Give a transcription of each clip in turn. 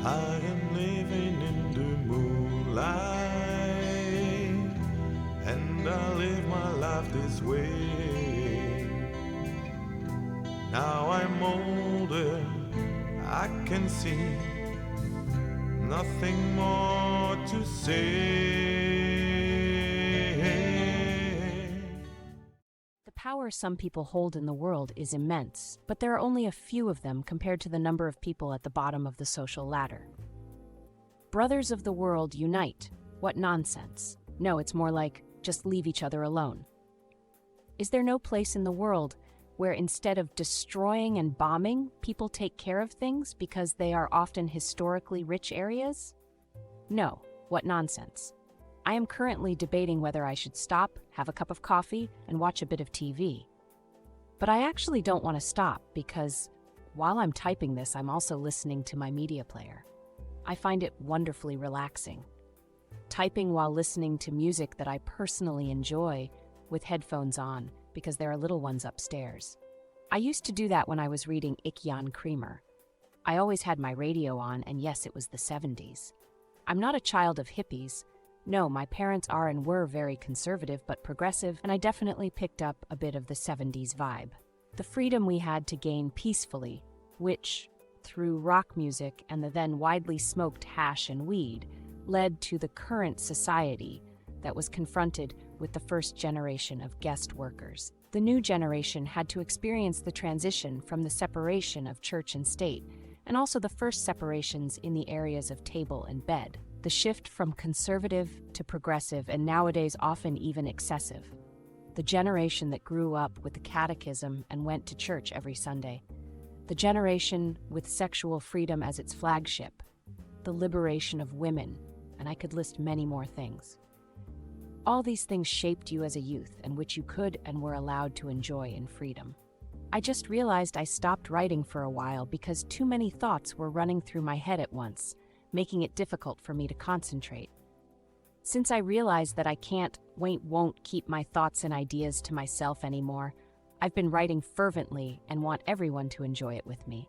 I am living in the moonlight, and I live my life this way. Now I'm older, I can see nothing more to say. The power some people hold in the world is immense, but there are only a few of them compared to the number of people at the bottom of the social ladder. Brothers of the world, unite. What nonsense. No, it's more like, just leave each other alone. Is there no place in the world where instead of destroying and bombing, people take care of things because they are often historically rich areas? No, what nonsense. I am currently debating whether I should stop, have a cup of coffee, and watch a bit of TV. But I actually don't want to stop because while I'm typing this, I'm also listening to my media player. I find it wonderfully relaxing. Typing while listening to music that I personally enjoy with headphones on because there are little ones upstairs. I used to do that when I was reading Jan Creamer. I always had my radio on, and yes, it was the 70s. I'm not a child of hippies. No, my parents are and were very conservative but progressive, and I definitely picked up a bit of the 70s vibe. The freedom we had to gain peacefully, which, through rock music and the then widely smoked hash and weed, led to the current society that was confronted with the first generation of guest workers. The new generation had to experience the transition from the separation of church and state, and also the first separations in the areas of table and bed. The shift from conservative to progressive, and nowadays often even excessive. The generation that grew up with the catechism and went to church every Sunday. The generation with sexual freedom as its flagship. The liberation of women, and I could list many more things. All these things shaped you as a youth, and which you could and were allowed to enjoy in freedom. I just realized I stopped writing for a while because too many thoughts were running through my head at once, making it difficult for me to concentrate. Since I realized that I won't keep my thoughts and ideas to myself anymore, I've been writing fervently and want everyone to enjoy it with me.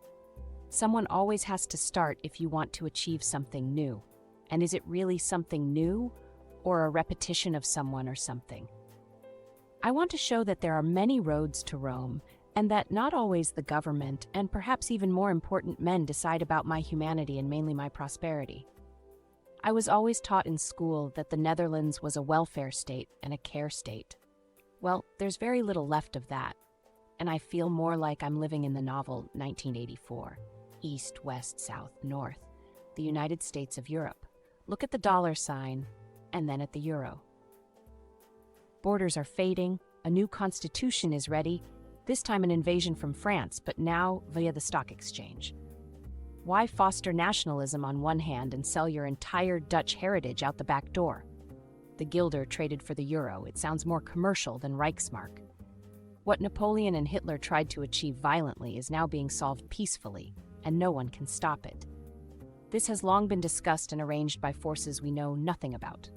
Someone always has to start if you want to achieve something new. And is it really something new, or a repetition of someone or something? I want to show that there are many roads to Rome, and that not always the government, and perhaps even more important men, decide about my humanity and mainly my prosperity. I was always taught in school that the Netherlands was a welfare state and a care state. Well, there's very little left of that, and I feel more like I'm living in the novel 1984, East, West, South, North, the United States of Europe. Look at the dollar sign, and then at the euro. Borders are fading, a new constitution is ready, this time an invasion from France, but now via the stock exchange. Why foster nationalism on one hand and sell your entire Dutch heritage out the back door? The guilder traded for the euro. It sounds more commercial than Reichsmark. What Napoleon and Hitler tried to achieve violently is now being solved peacefully, and no one can stop it. This has long been discussed and arranged by forces we know nothing about.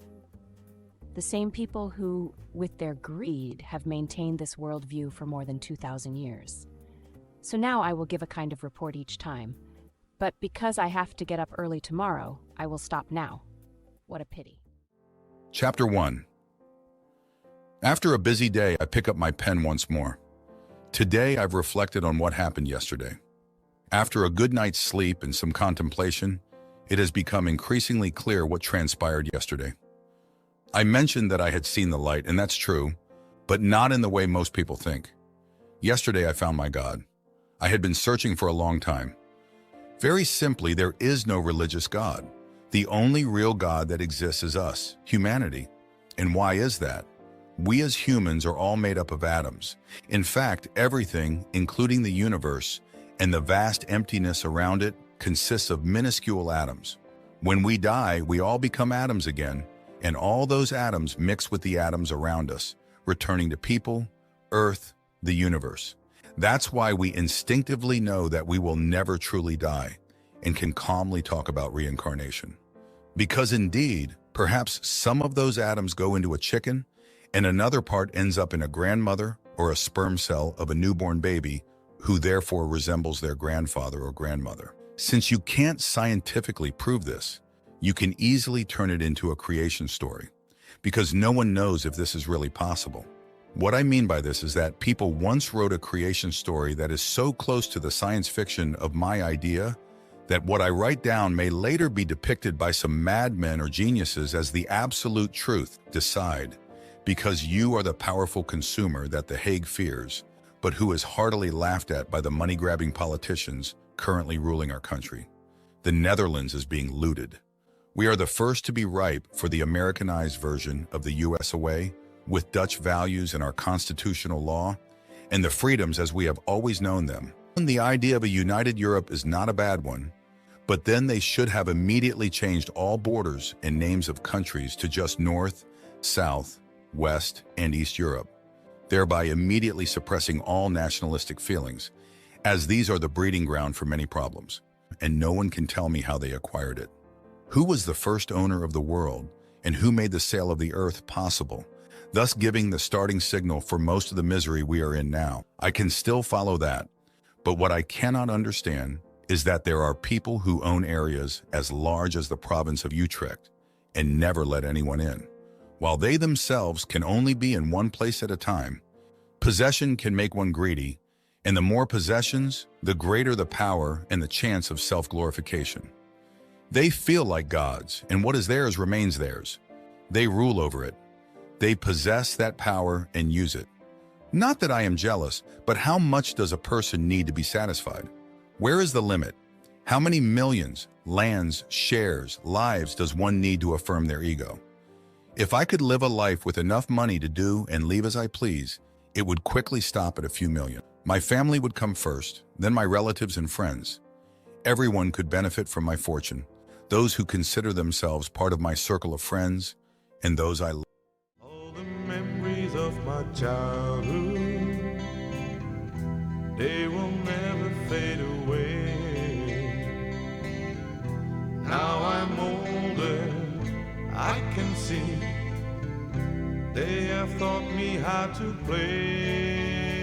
The same people who, with their greed, have maintained this worldview for more than 2,000 years. So now I will give a kind of report each time, but because I have to get up early tomorrow, I will stop now. What a pity. Chapter 1. After a busy day, I pick up my pen once more. Today, I've reflected on what happened yesterday. After a good night's sleep and some contemplation, it has become increasingly clear what transpired yesterday. I mentioned that I had seen the light, and that's true, but not in the way most people think. Yesterday, I found my God. I had been searching for a long time. Very simply, there is no religious God. The only real God that exists is us, humanity. And why is that? We as humans are all made up of atoms. In fact, everything, including the universe, and the vast emptiness around it, consists of minuscule atoms. When we die, we all become atoms again, and all those atoms mix with the atoms around us, returning to people, Earth, the universe. That's why we instinctively know that we will never truly die and can calmly talk about reincarnation. Because indeed, perhaps some of those atoms go into a chicken and another part ends up in a grandmother or a sperm cell of a newborn baby who therefore resembles their grandfather or grandmother. Since you can't scientifically prove this, you can easily turn it into a creation story, because no one knows if this is really possible. What I mean by this is that people once wrote a creation story that is so close to the science fiction of my idea that what I write down may later be depicted by some madmen or geniuses as the absolute truth. Decide, because you are the powerful consumer that The Hague fears, but who is heartily laughed at by the money-grabbing politicians currently ruling our country. The Netherlands is being looted. We are the first to be ripe for the Americanized version of the US away, with Dutch values and our constitutional law, and the freedoms as we have always known them. The idea of a united Europe is not a bad one, but then they should have immediately changed all borders and names of countries to just North, South, West, and East Europe, thereby immediately suppressing all nationalistic feelings, as these are the breeding ground for many problems, and no one can tell me how they acquired it. Who was the first owner of the world, and who made the sale of the earth possible, thus giving the starting signal for most of the misery we are in now? I can still follow that, but what I cannot understand is that there are people who own areas as large as the province of Utrecht and never let anyone in, while they themselves can only be in one place at a time. Possession can make one greedy, and the more possessions, the greater the power and the chance of self-glorification. They feel like gods, and what is theirs remains theirs. They rule over it. They possess that power and use it. Not that I am jealous, but how much does a person need to be satisfied? Where is the limit? How many millions, lands, shares, lives does one need to affirm their ego? If I could live a life with enough money to do and leave as I please, it would quickly stop at a few million. My family would come first, then my relatives and friends. Everyone could benefit from my fortune, those who consider themselves part of my circle of friends, and those I love. All the memories of my childhood, they will never fade away. Now I'm older, I can see they have taught me how to play.